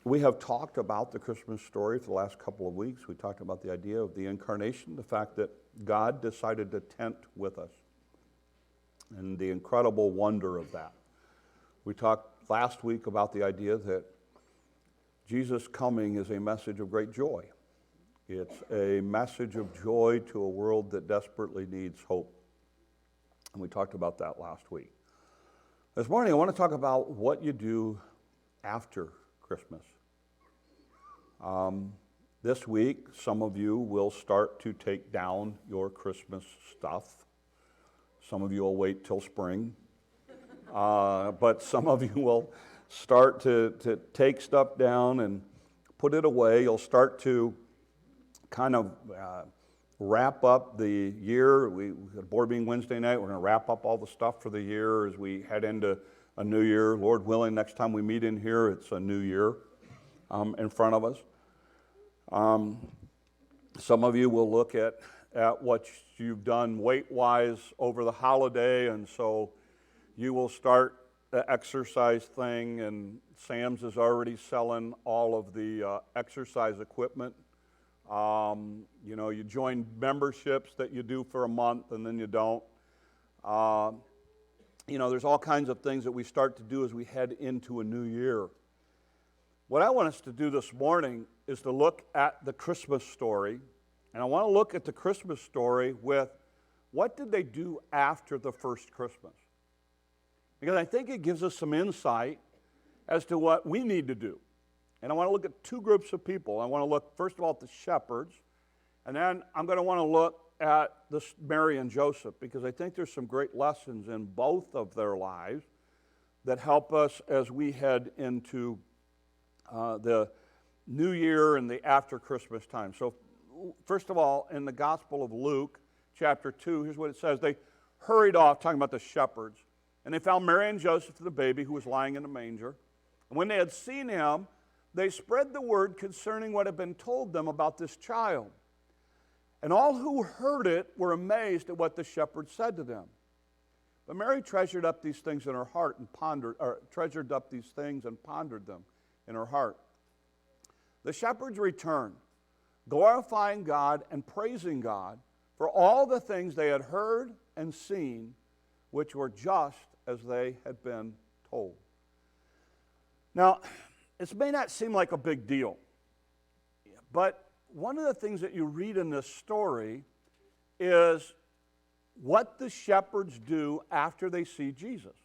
We have talked about the Christmas story for the last couple of weeks. We talked about the idea of the incarnation, the fact that God decided to tent with us, and the incredible wonder of that. We talked last week about the idea that Jesus' coming is a message of great joy. It's a message of joy to a world that desperately needs hope. And we talked about that last week. This morning I want to talk about what you do after Christmas. This week, some of you will start to take down your Christmas stuff. Some of you will wait till spring. But some of you will start to take stuff down and put it away. You'll start to kind of wrap up the year. We had a board meeting Wednesday night. We're going to wrap up all the stuff for the year as we head into a new year. Lord willing, next time we meet in here, it's a new year in front of us. Some of you will look at what you've done weight-wise over the holiday, and so you will start the exercise thing, and Sam's is already selling all of the exercise equipment. You join memberships that you do for a month and then you don't. There's all kinds of things that we start to do as we head into a new year. What I want us to do this morning is to look at the Christmas story, and I want to look at the Christmas story with what did they do after the first Christmas? Because I think it gives us some insight as to what we need to do. And I want to look at two groups of people. I want to look, first of all, at the shepherds, and then I'm going to want to look at Mary and Joseph, because I think there's some great lessons in both of their lives that help us as we head into the new year and the after Christmas time. So first of all, in the Gospel of Luke, chapter 2, here's what it says. They hurried off, talking about the shepherds, and they found Mary and Joseph and the baby who was lying in a manger. And when they had seen him, they spread the word concerning what had been told them about this child. And all who heard it were amazed at what the shepherds said to them. But Mary treasured up these things in her heart and pondered them in her heart. The shepherds returned, glorifying God and praising God for all the things they had heard and seen, which were just as they had been told. Now, this may not seem like a big deal, but one of the things that you read in this story is what the shepherds do after they see Jesus.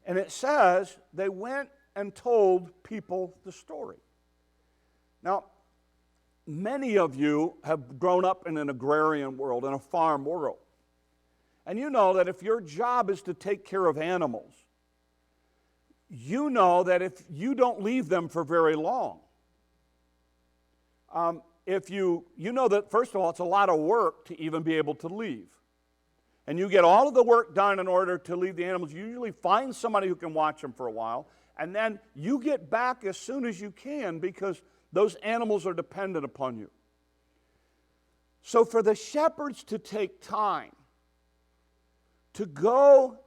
And it says they went and told people the story. Now, many of you have grown up in an agrarian world, in a farm world. And you know that if your job is to take care of animals, you know that if you don't leave them for very long, if you know that, first of all, it's a lot of work to even be able to leave. And you get all of the work done in order to leave the animals. You usually find somebody who can watch them for a while, and then you get back as soon as you can because those animals are dependent upon you. So for the shepherds to take time to go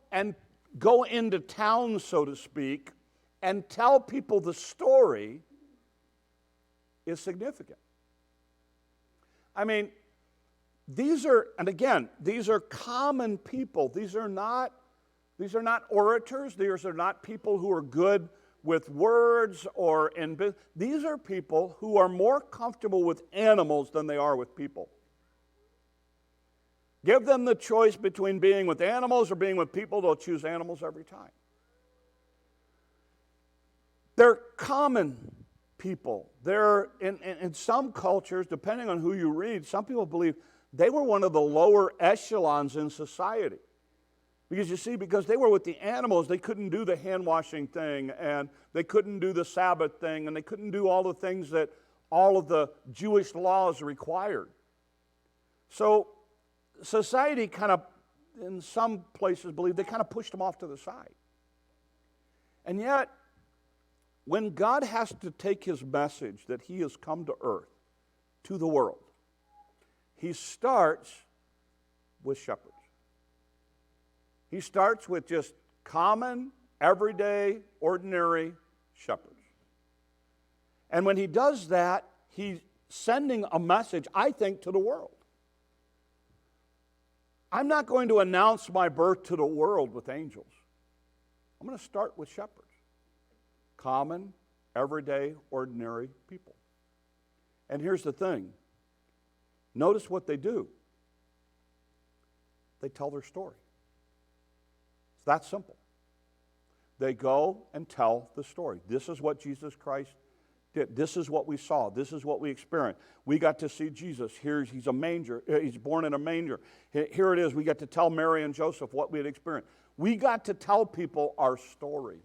into town, so to speak, and tell people the story is significant. I mean, these are common people. These are not orators. These are not people who are good with words these are people who are more comfortable with animals than they are with people. Give them the choice between being with animals or being with people, they'll choose animals every time. They're common people. They're, in some cultures, depending on who you read, some people believe they were one of the lower echelons in society. Because they were with the animals, they couldn't do the hand-washing thing, and they couldn't do the Sabbath thing, and they couldn't do all the things that all of the Jewish laws required. So society kind of, in some places, believe they kind of pushed them off to the side. And yet, when God has to take his message that he has come to earth, to the world, he starts with shepherds. He starts with just common, everyday, ordinary shepherds. And when he does that, he's sending a message, I think, to the world. I'm not going to announce my birth to the world with angels. I'm going to start with shepherds. Common, everyday, ordinary people. And here's the thing. Notice what they do. They tell their story. It's that simple. They go and tell the story. This is what Jesus Christ did. This is what we saw. This is what we experienced. We got to see Jesus. He's a manger. He's born in a manger. Here it is. We got to tell Mary and Joseph what we had experienced. We got to tell people our story.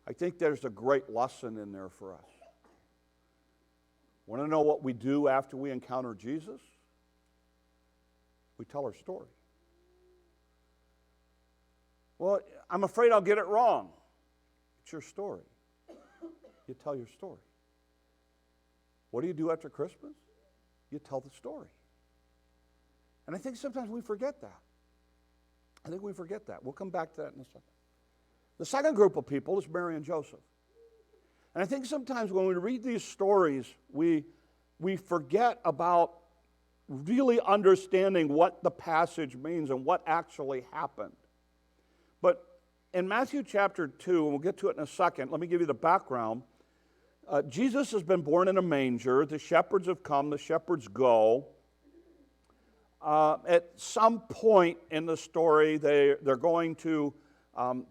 I think there's a great lesson in there for us. Want to know what we do after we encounter Jesus? We tell our story. Well, I'm afraid I'll get it wrong. It's your story. You tell your story. What do you do after Christmas? You tell the story. And I think sometimes we forget that. I think we forget that. We'll come back to that in a second. The second group of people is Mary and Joseph. And I think sometimes when we read these stories, we forget about really understanding what the passage means and what actually happened. But in Matthew chapter 2, and we'll get to it in a second, let me give you the background. Jesus has been born in a manger. The shepherds have come. The shepherds go. At some point in the story, they're going to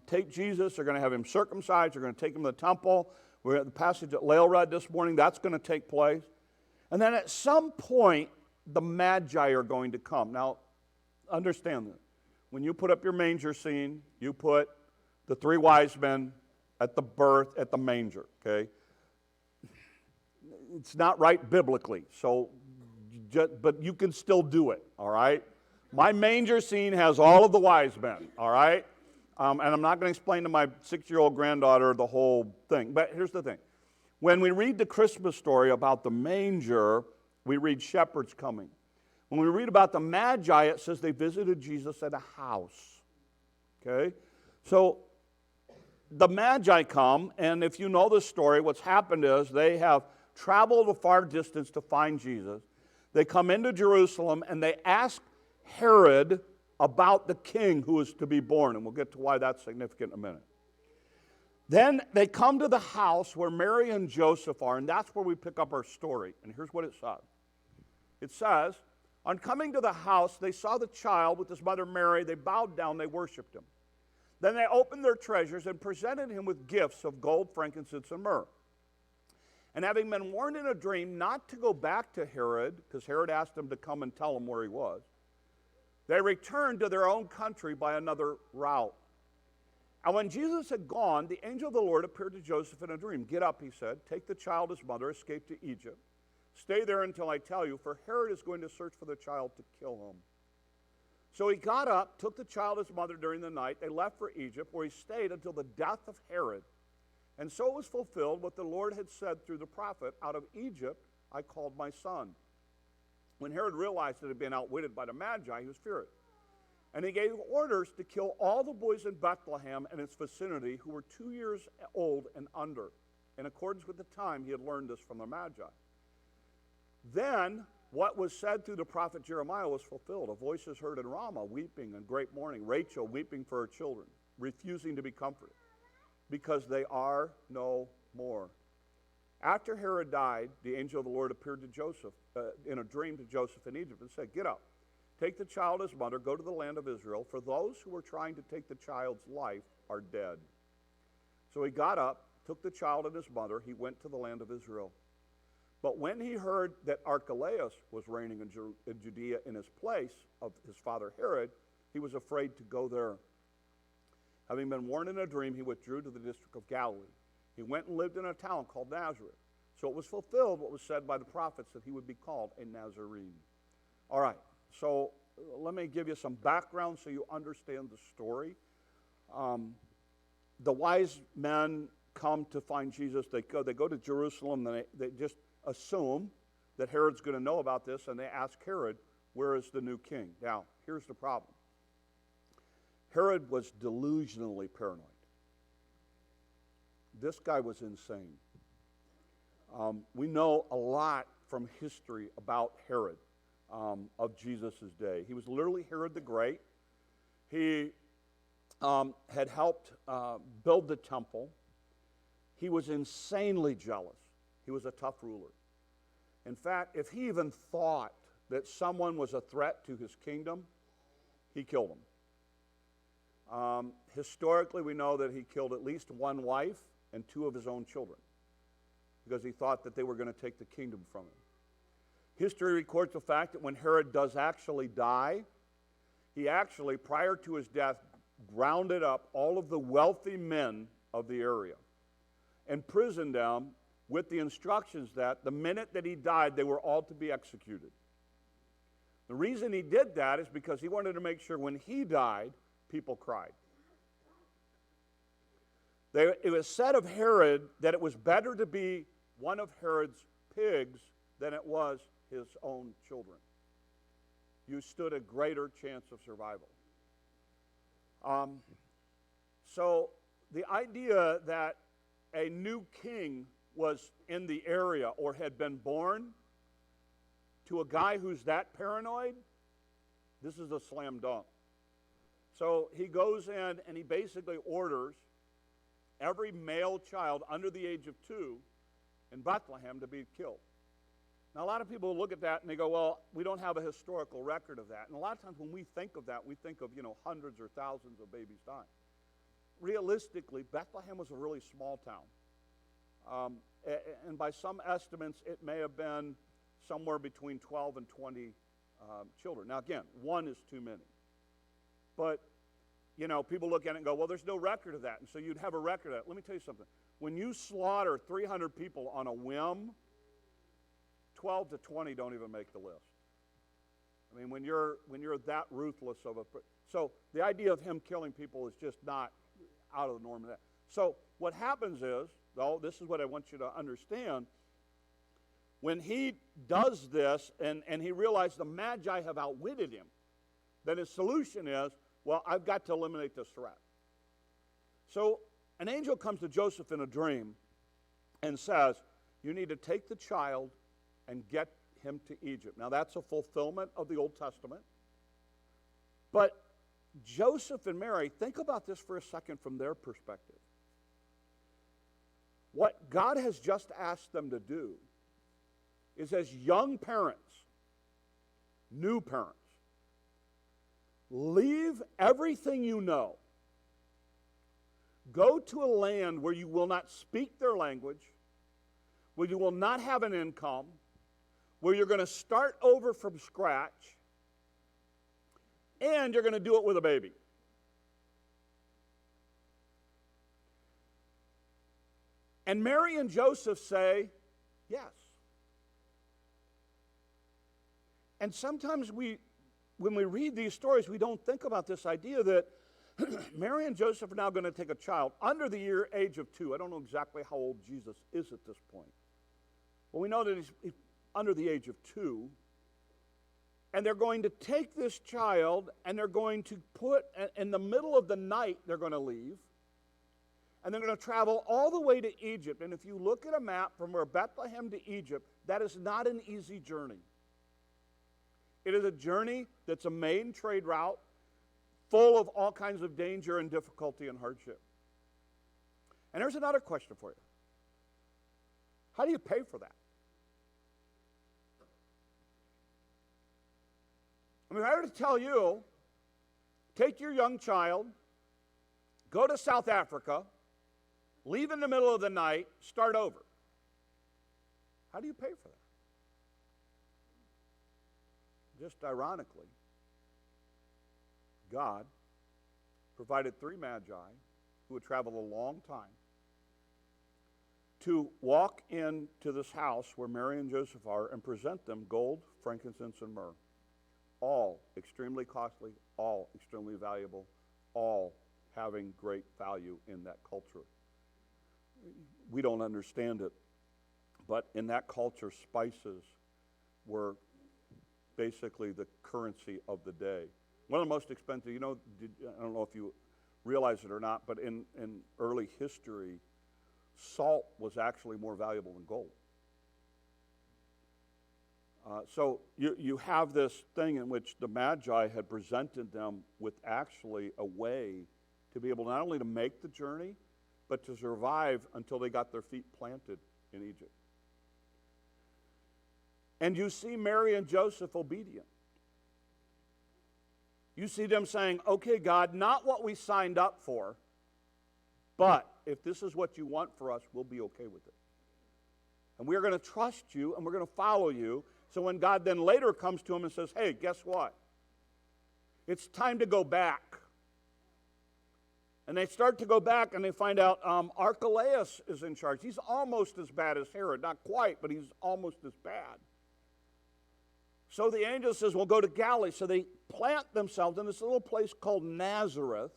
take Jesus. They're going to have him circumcised. They're going to take him to the temple. We're at the passage that Lael read this morning. That's going to take place. And then at some point, the Magi are going to come. Now, understand this. When you put up your manger scene, you put the three wise men at the birth, at the manger, okay? It's not right biblically, but you can still do it, all right? My manger scene has all of the wise men, all right? And I'm not going to explain to my 6-year-old granddaughter the whole thing. But here's the thing. When we read the Christmas story about the manger, we read shepherds coming. When we read about the Magi, it says they visited Jesus at a house. Okay? So the Magi come, and if you know the story, what's happened is they have traveled a far distance to find Jesus. They come into Jerusalem, and they ask Herod about the king who is to be born, and we'll get to why that's significant in a minute. Then they come to the house where Mary and Joseph are, and that's where we pick up our story. And here's what it says. It says, on coming to the house, they saw the child with his mother Mary. They bowed down, they worshiped him. Then they opened their treasures and presented him with gifts of gold, frankincense, and myrrh. And having been warned in a dream not to go back to Herod, because Herod asked them to come and tell him where he was, they returned to their own country by another route. And when Jesus had gone, the angel of the Lord appeared to Joseph in a dream. Get up, he said, take the child, his mother, escape to Egypt. Stay there until I tell you, for Herod is going to search for the child to kill him. So he got up, took the child, his mother, during the night. They left for Egypt, where he stayed until the death of Herod. And so it was fulfilled what the Lord had said through the prophet, out of Egypt I called my son. When Herod realized that he had been outwitted by the Magi, he was furious. And he gave orders to kill all the boys in Bethlehem and its vicinity who were 2 years old and under, in accordance with the time he had learned this from the Magi. Then what was said through the prophet Jeremiah was fulfilled. A voice is heard in Ramah, weeping and great mourning, Rachel weeping for her children, refusing to be comforted, because they are no more. After Herod died, the angel of the Lord appeared to Joseph in a dream to Joseph in Egypt and said, get up, take the child, his mother, go to the land of Israel, for those who were trying to take the child's life are dead. So he got up, took the child and his mother, he went to the land of Israel. But when he heard that Archelaus was reigning in Judea in his place of his father Herod, he was afraid to go there. Having been warned in a dream, he withdrew to the district of Galilee. He went and lived in a town called Nazareth. So it was fulfilled what was said by the prophets, that he would be called a Nazarene. All right, so let me give you some background so you understand the story. The wise men come to find Jesus. They go to Jerusalem, and they just assume that Herod's going to know about this, and they ask Herod, where is the new king? Now, here's the problem. Herod was delusionally paranoid. This guy was insane. We know a lot from history about Herod of Jesus' day. He was literally Herod the Great. He had helped build the temple. He was insanely jealous. He was a tough ruler. In fact, if he even thought that someone was a threat to his kingdom, he killed them. Historically, we know that he killed at least one wife and two of his own children because he thought that they were going to take the kingdom from him. History records the fact that when Herod does actually die, he actually, prior to his death, rounded up all of the wealthy men of the area and imprisoned them with the instructions that the minute that he died, they were all to be executed. The reason he did that is because he wanted to make sure when he died, people cried. It was said of Herod that it was better to be one of Herod's pigs than it was his own children. You stood a greater chance of survival. So the idea that a new king was in the area or had been born to a guy who's that paranoid, this is a slam dunk. So he goes in and he basically orders every male child under the age of 2 in Bethlehem to be killed. Now, a lot of people look at that and they go, well, we don't have a historical record of that. And a lot of times when we think of that, we think of, hundreds or thousands of babies dying. Realistically, Bethlehem was a really small town. And by some estimates, it may have been somewhere between 12 and 20 children. Now, again, one is too many. But, people look at it and go, well, there's no record of that. And so you'd have a record of that. Let me tell you something. When you slaughter 300 people on a whim, 12 to 20 don't even make the list. I mean, when you're that ruthless of a... So the idea of him killing people is just not out of the norm of that. So what happens is, though, this is what I want you to understand, when he does this and he realized the Magi have outwitted him, then his solution is, well, I've got to eliminate this threat. So an angel comes to Joseph in a dream and says, you need to take the child and get him to Egypt. Now, that's a fulfillment of the Old Testament. But Joseph and Mary, think about this for a second from their perspective. What God has just asked them to do is, as young parents, new parents, leave everything you know. Go to a land where you will not speak their language, where you will not have an income, where you're going to start over from scratch, and you're going to do it with a baby. And Mary and Joseph say, yes. And sometimes when we read these stories, we don't think about this idea that Mary and Joseph are now going to take a child under the age of 2. I don't know exactly how old Jesus is at this point. But we know that he's under the age of 2. And they're going to take this child and they're going to put, in the middle of the night, they're going to leave. And they're going to travel all the way to Egypt. And if you look at a map from where Bethlehem to Egypt, that is not an easy journey. It is a journey that's a main trade route, full of all kinds of danger and difficulty and hardship. And there's another question for you. How do you pay for that? I mean, if I were to tell you, take your young child, go to South Africa, leave in the middle of the night, start over. How do you pay for that? Just ironically, God provided 3 magi who had traveled a long time to walk into this house where Mary and Joseph are and present them gold, frankincense, and myrrh. All extremely costly, all extremely valuable, all having great value in that culture. We don't understand it, but in that culture, spices were basically the currency of the day. One of the most expensive, I don't know if you realize it or not, but in early history, salt was actually more valuable than gold. So you have this thing in which the Magi had presented them with actually a way to be able not only to make the journey, but to survive until they got their feet planted in Egypt. And you see Mary and Joseph obedient. You see them saying, okay, God, not what we signed up for, but if this is what you want for us, we'll be okay with it. And we're going to trust you, and we're going to follow you. So when God then later comes to him and says, hey, guess what? It's time to go back. And they start to go back, and they find out Archelaus is in charge. He's almost as bad as Herod. Not quite, but he's almost as bad. So the angel says, well, go to Galilee. So they plant themselves in this little place called Nazareth,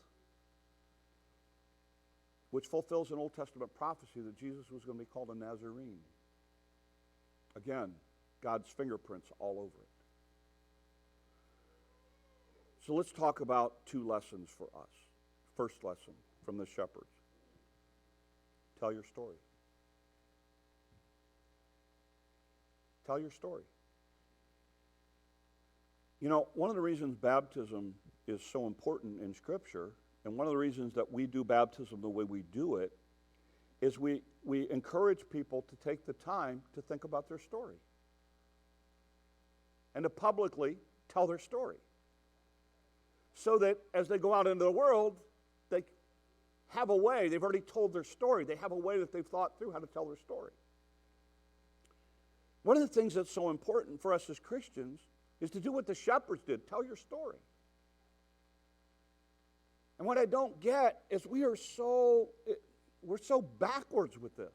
which fulfills an Old Testament prophecy that Jesus was going to be called a Nazarene. Again, God's fingerprints all over it. So let's talk about two lessons for us. First lesson from the shepherds. Tell your story. Tell your story. You know, one of the reasons baptism is so important in Scripture, and one of the reasons that we do baptism the way we do it, is we encourage people to take the time to think about their story and to publicly tell their story, so that as they go out into the world, they have a way. They've already told their story. They have a way that they've thought through how to tell their story. One of the things that's so important for us as Christians is to do what the shepherds did. Tell your story. And what I don't get is we're so backwards with this.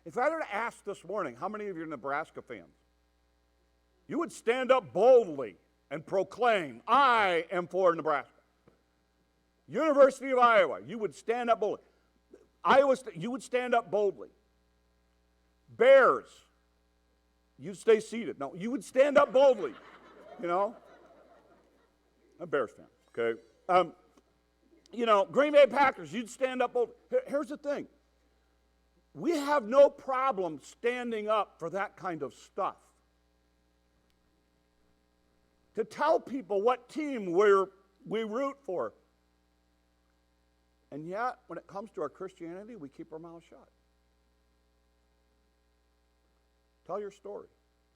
If I were to ask this morning, how many of you are Nebraska fans? You would stand up boldly and proclaim, I am for Nebraska. University of Iowa, you would stand up boldly. You would stand up boldly. Bears, you'd stay seated. No, you would stand up boldly. You know? I'm a Bears fan, okay? Green Bay Packers, you'd stand up boldly. Here's the thing. We have no problem standing up for that kind of stuff. To tell people what team we root for. And yet, when it comes to our Christianity, we keep our mouths shut. Tell your story.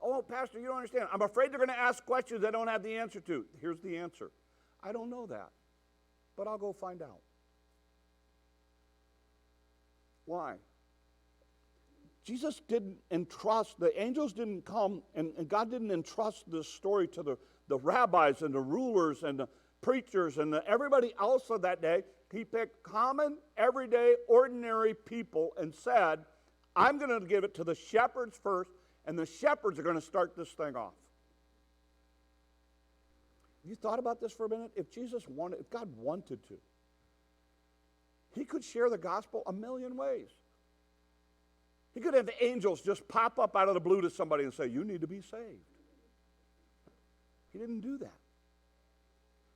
Oh, Pastor, you don't understand. I'm afraid they're going to ask questions I don't have the answer to. Here's the answer. I don't know that, but I'll go find out. Why? Jesus didn't entrust, the angels didn't come, and God didn't entrust this story to the rabbis and the rulers and the preachers and everybody else of that day. He picked common, everyday, ordinary people and said, I'm going to give it to the shepherds first, and the shepherds are going to start this thing off. Have you thought about this for a minute? If God wanted to, he could share the gospel a million ways. He could have the angels just pop up out of the blue to somebody and say, you need to be saved. He didn't do that.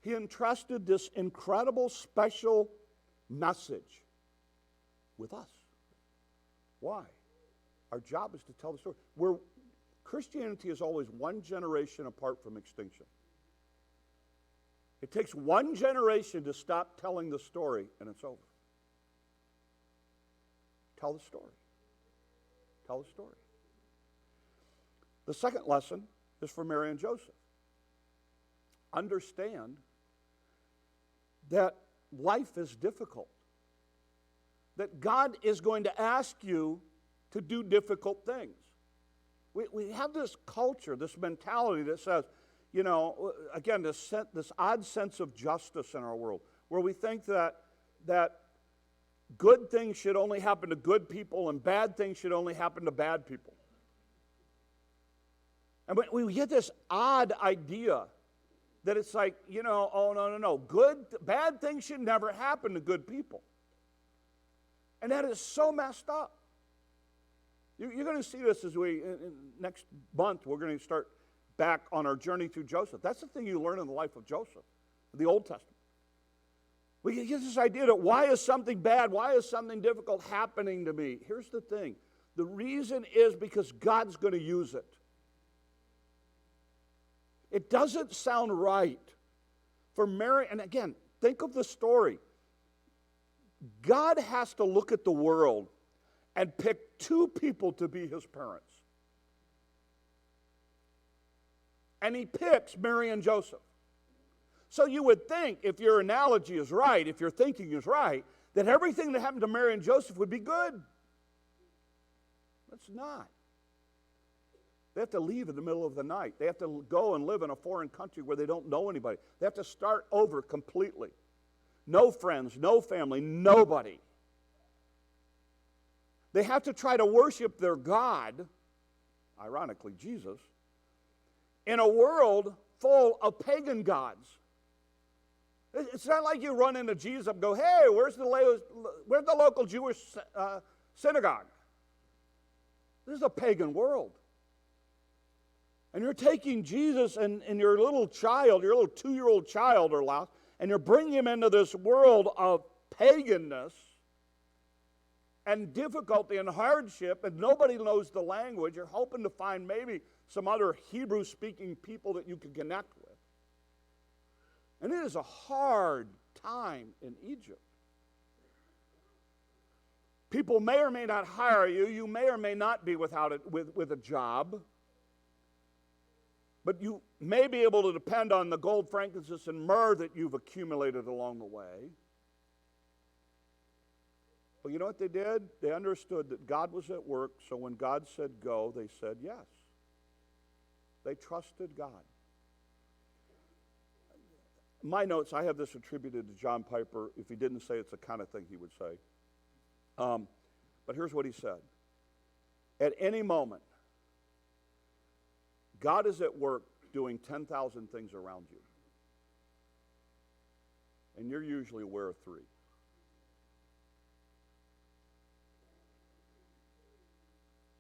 He entrusted this incredible, special message with us. Why? Our job is to tell the story. Christianity is always one generation apart from extinction. It takes one generation to stop telling the story, and it's over. Tell the story. Tell the story. The second lesson is for Mary and Joseph. Understand that life is difficult. That God is going to ask you to do difficult things. We have this culture, this mentality that says, again, this odd sense of justice in our world, where we think that good things should only happen to good people and bad things should only happen to bad people. And we get this odd idea that it's like, oh, no. Bad things should never happen to good people. And that is so messed up. You're going to see this as next month, we're going to start back on our journey through Joseph. That's the thing you learn in the life of Joseph, the Old Testament. We get this idea that why is something bad, why is something difficult happening to me? Here's the thing. The reason is because God's going to use it. It doesn't sound right for Mary. And again, think of the story. God has to look at the world and pick two people to be his parents. And he picks Mary and Joseph. So you would think, if your analogy is right, if your thinking is right, that everything that happened to Mary and Joseph would be good. It's not. They have to leave in the middle of the night. They have to go and live in a foreign country where they don't know anybody. They have to start over completely. No friends, no family, nobody. They have to try to worship their God, ironically Jesus, in a world full of pagan gods. It's not like you run into Jesus and go, hey, where's the local Jewish synagogue? This is a pagan world. And you're taking Jesus and your little child, your little 2-year-old child or less, and you're bringing him into this world of paganness and difficulty and hardship, and nobody knows the language. You're hoping to find maybe some other Hebrew-speaking people that you can connect with. And it is a hard time in Egypt. People may or may not hire you. You may or may not be with a job. But you may be able to depend on the gold, frankincense, and myrrh that you've accumulated along the way. But you know what they did? They understood that God was at work, so when God said go, they said yes. They trusted God. My notes, I have this attributed to John Piper. If he didn't say it's the kind of thing he would say. But here's what he said. At any moment, God is at work doing 10,000 things around you. And you're usually aware of 3.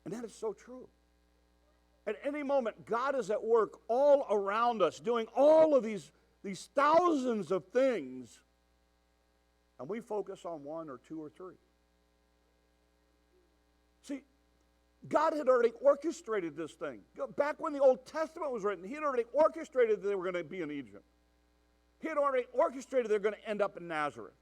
And that is so true. At any moment, God is at work all around us, doing all of these thousands of things, and we focus on 1 or 2 or 3. See, God had already orchestrated this thing. Back when the Old Testament was written, he had already orchestrated that they were going to be in Egypt. He had already orchestrated they're going to end up in Nazareth.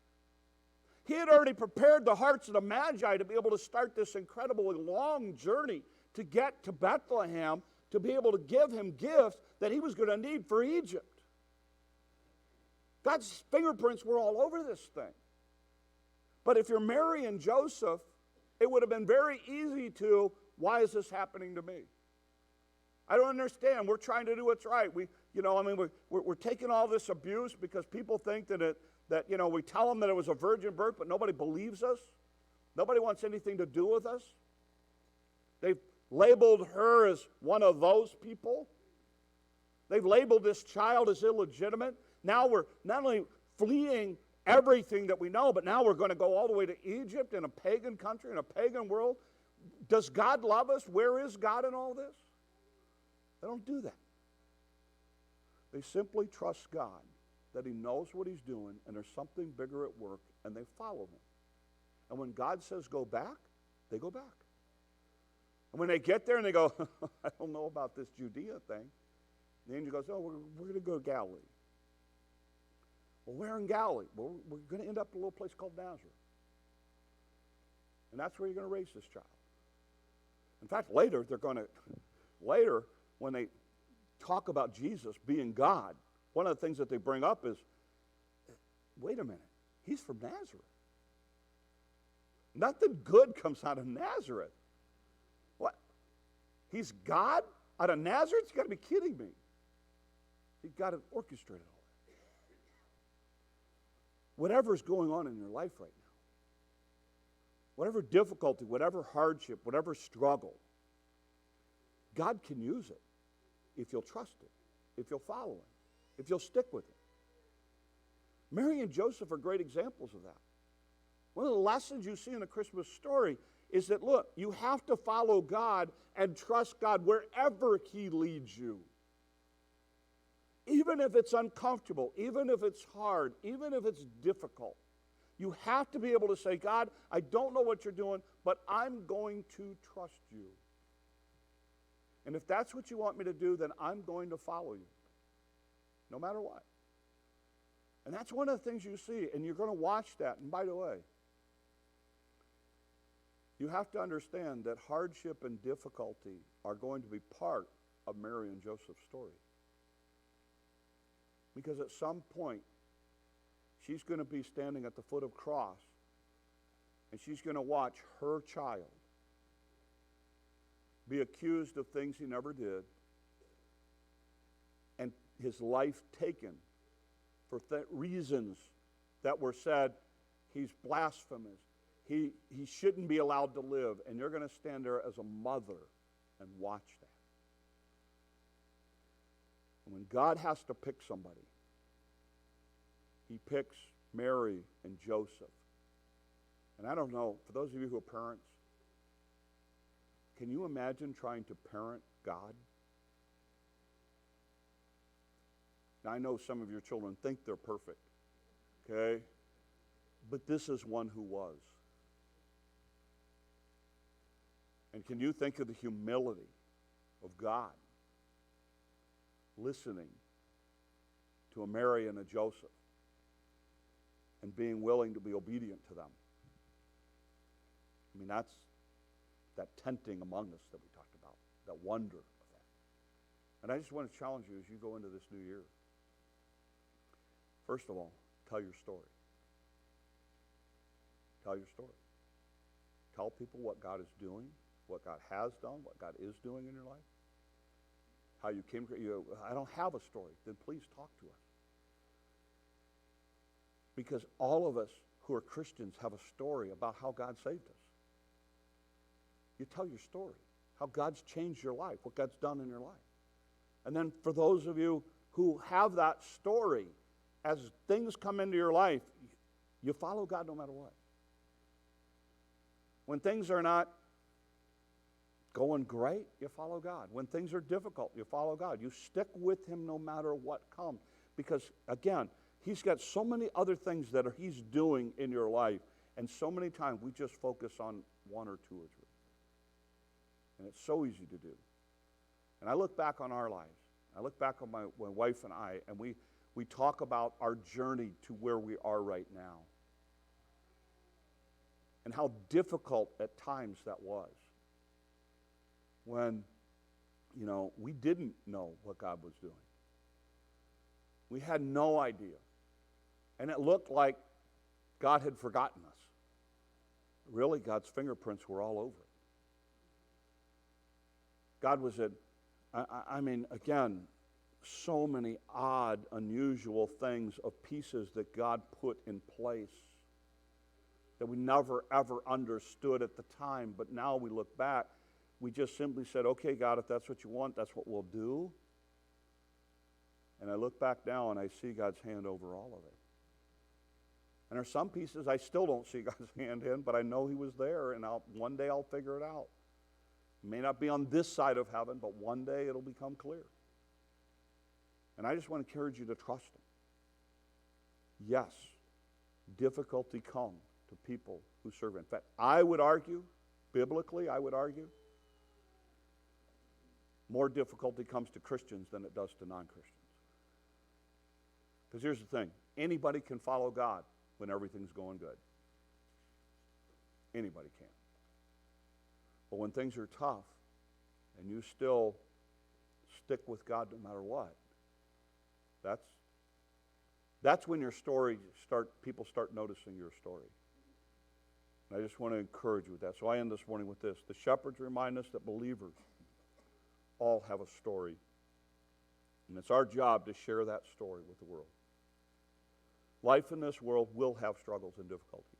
He had already prepared the hearts of the Magi to be able to start this incredibly long journey to get to Bethlehem, to be able to give him gifts that he was going to need for Egypt. God's fingerprints were all over this thing. But if you're Mary and Joseph, it would have been very easy to, why is this happening to me? I don't understand. We're trying to do what's right. We're taking all this abuse because people think that we tell them that it was a virgin birth, but nobody believes us. Nobody wants anything to do with us. They've labeled her as one of those people. They've labeled this child as illegitimate. Now we're not only fleeing everything that we know, but now we're going to go all the way to Egypt in a pagan country, in a pagan world. Does God love us? Where is God in all this? They don't do that. They simply trust God, that he knows what he's doing, and there's something bigger at work, and they follow him. And when God says go back, they go back. And when they get there and they go, I don't know about this Judea thing, the angel goes, we're going to go to Galilee. Well, where in Galilee? Well, we're going to end up in a little place called Nazareth. And that's where you're going to raise this child. In fact, later, when they talk about Jesus being God, one of the things that they bring up is, wait a minute, he's from Nazareth. Nothing good comes out of Nazareth. What? He's God out of Nazareth? You've got to be kidding me. You've got to orchestrate it all. Whatever's going on in your life right now, whatever difficulty, whatever hardship, whatever struggle, God can use it if you'll trust it, if you'll follow him, if you'll stick with it. Mary and Joseph are great examples of that. One of the lessons you see in the Christmas story is that, look, you have to follow God and trust God wherever he leads you. Even if it's uncomfortable, even if it's hard, even if it's difficult, you have to be able to say, God, I don't know what you're doing, but I'm going to trust you. And if that's what you want me to do, then I'm going to follow you. no matter what. And that's one of the things you see, and you're going to watch that. And by the way, you have to understand that hardship and difficulty are going to be part of Mary and Joseph's story. Because at some point, she's going to be standing at the foot of the cross, and she's going to watch her child be accused of things he never did, and his life taken for reasons that were said, he's blasphemous. He shouldn't be allowed to live. And you're going to stand there as a mother and watch that. And when God has to pick somebody, he picks Mary and Joseph. And I don't know, for those of you who are parents, can you imagine trying to parent God? Now, I know some of your children think they're perfect, okay? But this is one who was. And can you think of the humility of God listening to a Mary and a Joseph and being willing to be obedient to them? I mean, that's that tenting among us that we talked about, that wonder of that. And I just want to challenge you as you go into this new year. First of all, tell your story. Tell your story. Tell people what God is doing, what God has done, what God is doing in your life. How you came to, I don't have a story. Then please talk to us. Because all of us who are Christians have a story about how God saved us. You tell your story, how God's changed your life, what God's done in your life. And then for those of you who have that story, as things come into your life, you follow God no matter what. When things are not going great, you follow God. When things are difficult, you follow God. You stick with him no matter what comes. Because, again, he's got so many other things that he's doing in your life. And so many times we just focus on one or two or three. And it's so easy to do. And I look back on our lives. I look back on my wife and I, and we talk about our journey to where we are right now. And how difficult at times that was. When, we didn't know what God was doing. We had no idea. And it looked like God had forgotten us. Really, God's fingerprints were all over it. God was again, so many odd, unusual things of pieces that God put in place that we never, ever understood at the time. But now we look back, we just simply said, okay, God, if that's what you want, that's what we'll do. And I look back now and I see God's hand over all of it. And there's some pieces I still don't see God's hand in, but I know he was there, and one day I'll figure it out. It may not be on this side of heaven, but one day it'll become clear. And I just want to encourage you to trust him. Yes, difficulty comes to people who serve him. In fact, I would argue, biblically, more difficulty comes to Christians than it does to non-Christians. Because here's the thing. Anybody can follow God when everything's going good. Anybody can. But when things are tough and you still stick with God no matter what, that's when your story people start noticing your story. And I just want to encourage you with that. So I end this morning with this. The shepherds remind us that believers all have a story. And it's our job to share that story with the world. Life in this world will have struggles and difficulty.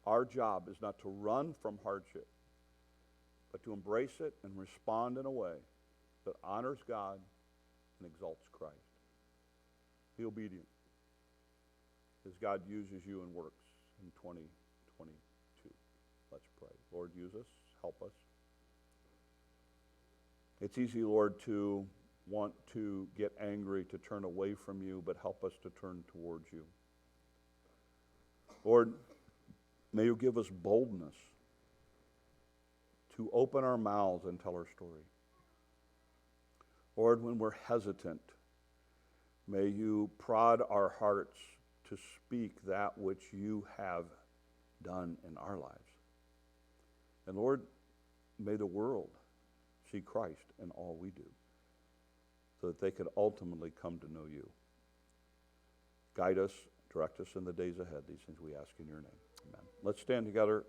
Our job is not to run from hardship, but to embrace it and respond in a way that honors God and exalts Christ. Be obedient as God uses you and works in 2022. Let's pray. Lord, use us. Help us. It's easy, Lord, to want to get angry, to turn away from you, but help us to turn towards you. Lord, may you give us boldness to open our mouths and tell our story. Lord, when we're hesitant, May you prod our hearts to speak that which you have done in our lives. And Lord, may the world see Christ in all we do, so that they could ultimately come to know you. Guide us, direct us in the days ahead. These things we ask in your name. Amen. Let's stand together.